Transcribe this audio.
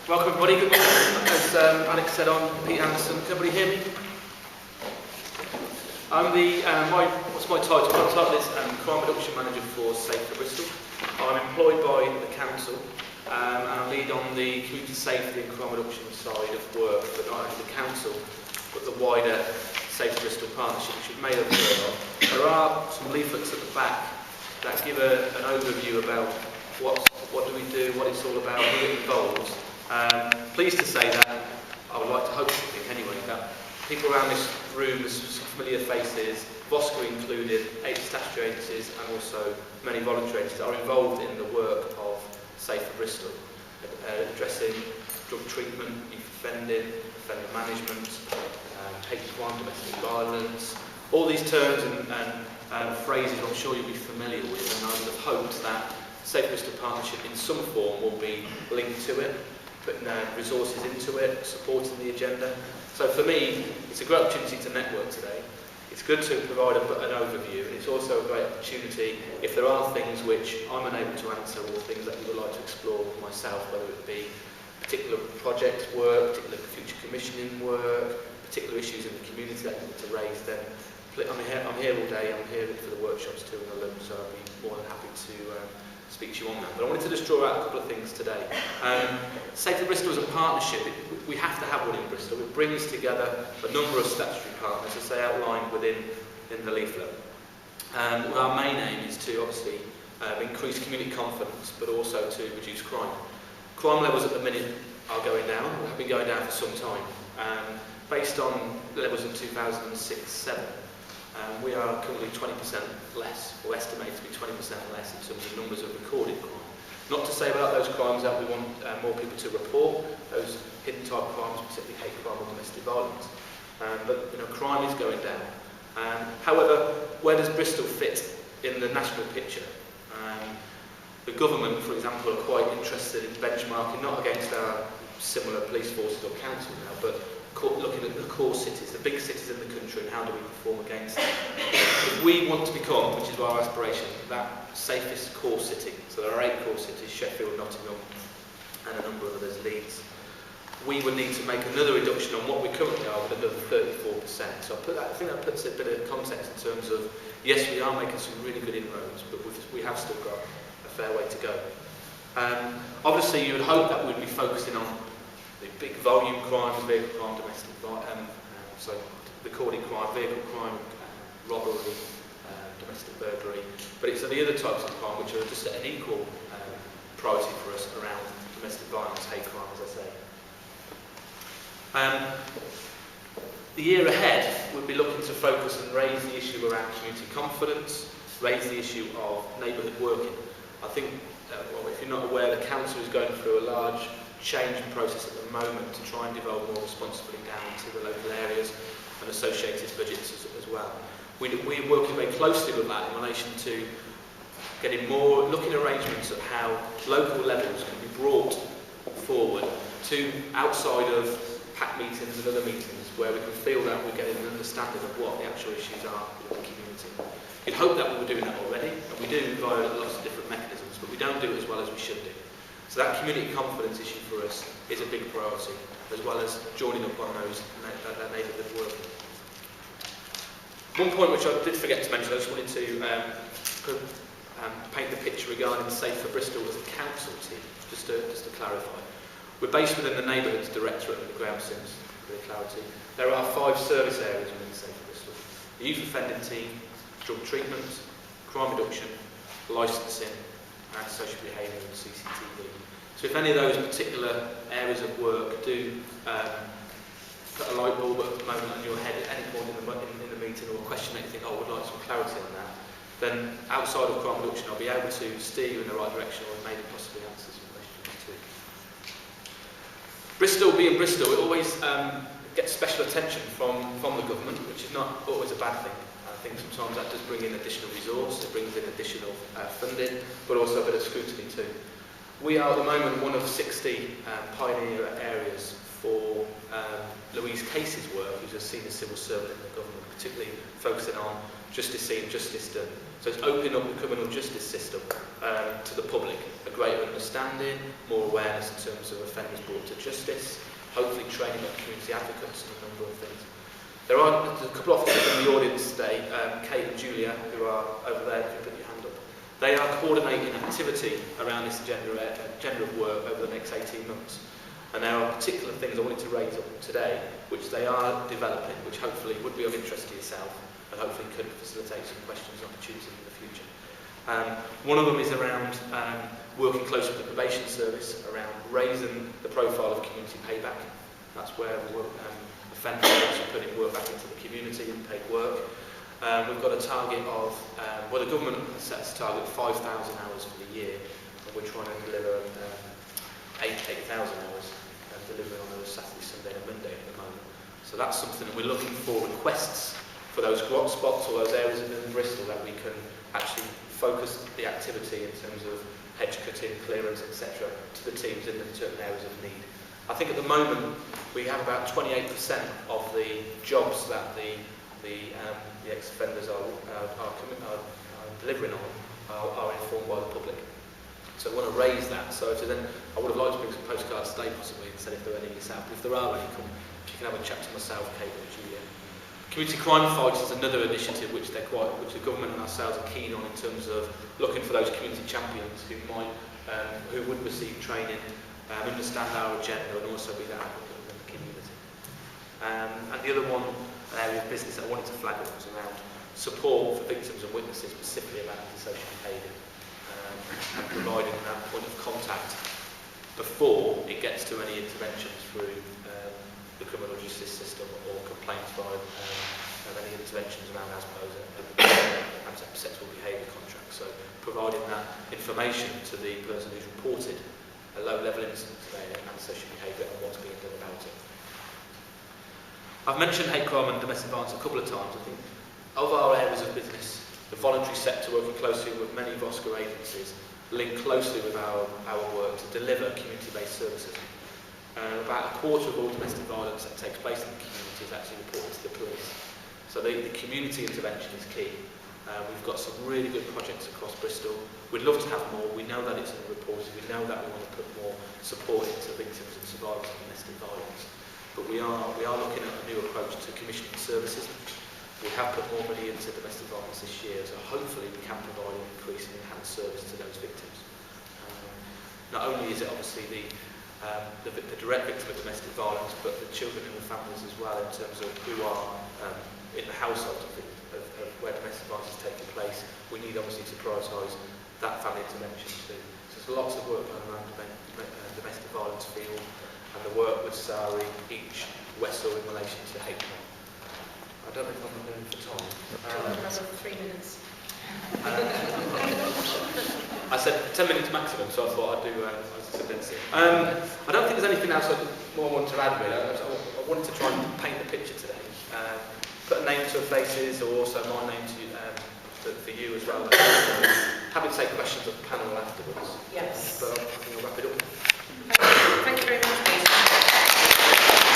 Welcome everybody, good morning. As Alex said, I'm Pete Anderson. Can everybody hear me? I'm what's my title? My title is Crime Reduction Manager for Safe for Bristol. I'm employed by the council and I lead on the community safety and crime reduction side of work for not only the council but the wider Safe for Bristol partnership, which you've made up of. There are some leaflets at the back that give an overview about what do we do, what it's all about, who it involves. Pleased to say that I would like to hope to think anyway that people around this room, there's some familiar faces, Voscur included, 8 statutory agencies and also many voluntary agencies are involved in the work of Safe for Bristol, addressing drug treatment, youth offending, offender management, hate crime, domestic violence, all these terms and phrases I'm sure you'll be familiar with, and I would have hoped that Safe Bristol Partnership in some form will be linked to it, putting resources into it, supporting the agenda. So for me, it's a great opportunity to network today. It's good to provide an overview, and it's also a great opportunity if there are things which I'm unable to answer or things that you would like to explore myself, whether it be particular project work, particular future commissioning work, particular issues in the community that you want to raise, then I'm here all day, I'm here for the workshops too in the room, so I'll be more than happy to speak to you on that. But I wanted to just draw out a couple of things today. Safe for Bristol as a partnership, we have to have one in Bristol. It brings together a number of statutory partners, as they outlined in the leaflet. Our main aim is to obviously increase community confidence, but also to reduce crime. Crime levels at the minute are going down, have been going down for some time. Based on levels in 2006-07, we are currently 20% less, or estimated to be 20% less in terms of numbers of recorded crime. Not to say about those crimes that we want more people to report, those hidden type crimes, particularly hate crime or domestic violence. But crime is going down. However, where does Bristol fit in the national picture? The government, for example, are quite interested in benchmarking, not against our similar police forces or council now, but looking at the core cities, the big cities in the country, and how do we perform against them. If we want to become, which is our aspiration, that safest core city, so there are 8 core cities, Sheffield, Nottingham, and a number of others, Leeds, we would need to make another reduction on what we currently are with another 34%. So I think that puts a bit of context in terms of, yes, we are making some really good inroads, but we have still got a fair way to go. Obviously, you would hope that we'd be focusing on the big volume crimes, vehicle crime, domestic violence, recorded crime, vehicle crime, robbery, domestic burglary. But it's the other types of crime which are just an equal priority for us around domestic violence, hate crime, as I say. The year ahead, we'll be looking to focus and raise the issue around community confidence, raise the issue of neighbourhood working. I think, if you're not aware, the council is going through a large change process at the moment to try and devolve more responsibility down to the local areas and associated budgets as well. We're working very closely with that in relation to looking at arrangements of how local levels can be brought forward to outside of PAC meetings and other meetings where we can feel that we're getting an understanding of what the actual issues are in the community. You'd hope that we were doing that already, and we do via lots of different mechanisms, but we don't do it as well as we should do. So that community confidence issue for us is a big priority, as well as joining up on that neighbourhood work. One point which I did forget to mention, I just wanted to paint the picture regarding Safe for Bristol as a council team, just to clarify. We're based within the Neighbourhoods Directorate at the Ground Sims, for clarity. There are 5 service areas within Safe for Bristol: the youth offending team, drug treatment, crime reduction, licensing, and social behaviour and CCTV. So if any of those particular areas of work do put a light bulb at the moment on your head at any point in the meeting, or a question that you think, I would like some clarity on that, then outside of crime reduction I'll be able to steer you in the right direction, or maybe possibly answer some questions too. Bristol, being Bristol, it always gets special attention from the government, which is not always a bad thing. I think sometimes that does bring in additional resource, it brings in additional funding, but also a bit of scrutiny too. We are at the moment one of 60 pioneer areas for Louise Casey's work, who's a senior civil servant in the government, particularly focusing on justice seen, justice done. So it's opening up the criminal justice system to the public, a greater understanding, more awareness in terms of offenders brought to justice, hopefully training up community advocates and a number of things. There's a couple of officers in the audience today, Kate and Julia, who are over there, if you put your hand up. They are coordinating activity around this agenda of work over the next 18 months. And there are particular things I wanted to raise up today, which they are developing, which hopefully would be of interest to yourself, and hopefully could facilitate some questions and opportunities in the future. One of them is around working closely with the probation service, around raising the profile of community payback. That's where offenders are putting work back into the community and paid work. We've got a target of, well, the government sets a target of 5,000 hours for the year, and we're trying to deliver 8,000 hours, delivering on those Saturday, Sunday and Monday at the moment. So that's something that we're looking for, requests for those hot spots or those areas in Bristol that we can actually focus the activity in terms of hedge cutting, clearance, etc. to the teams in the certain areas of need. I think at the moment we have about 28% of the jobs that the ex-offenders are delivering on are informed by the public. So I want to raise that. So then I would have liked to bring some postcards today possibly and said if there are any yourself. But if there are any, you can have a chat to myself, Kate and Julia. Community crime fights is another initiative which the government and ourselves are keen on in terms of looking for those community champions who would receive training, understand our agenda and also be that advocate within the community. And the other one, an area of business that I wanted to flag up was around support for victims and witnesses, specifically about antisocial behaviour. And providing that point of contact before it gets to any interventions through the criminal justice system or complaints by any interventions around sexual behaviour contracts. So providing that information to the person who's reported a low-level incident today of antisocial behaviour and what's being done about it. I've mentioned hate crime and domestic violence a couple of times. I think of our areas of business, the voluntary sector, working closely with many Voscur agencies, link closely with our work to deliver community-based services. About a quarter of all domestic violence that takes place in the community is actually reported to the police. So the community intervention is key. We've got some really good projects across Bristol. We'd love to have more. We know that it's underreported. We know that we want to put more support into victims and survivors of domestic violence. But we are looking at a new approach to commissioning services. We have put more money into domestic violence this year, so hopefully we can provide an increasing enhanced service to those victims. Not only is it obviously the direct victim of domestic violence, but the children and the families as well, in terms of who are in the household of where domestic violence is taking place. We need obviously to prioritise that family intervention too. So there's lots of work going around the domestic violence field and the work with Sari, each Wessel in relation to hate crime. I don't know if I'm going for time. Another 3 minutes. I said 10 minutes maximum, so I thought I'd do condense it. I don't think there's anything else I want to add really. I wanted to try and paint the picture today. Put a name to faces, or also my name to for you as well. Happy to take questions of the panel afterwards. Yes. But I think I'll wrap it up. Thank you very much.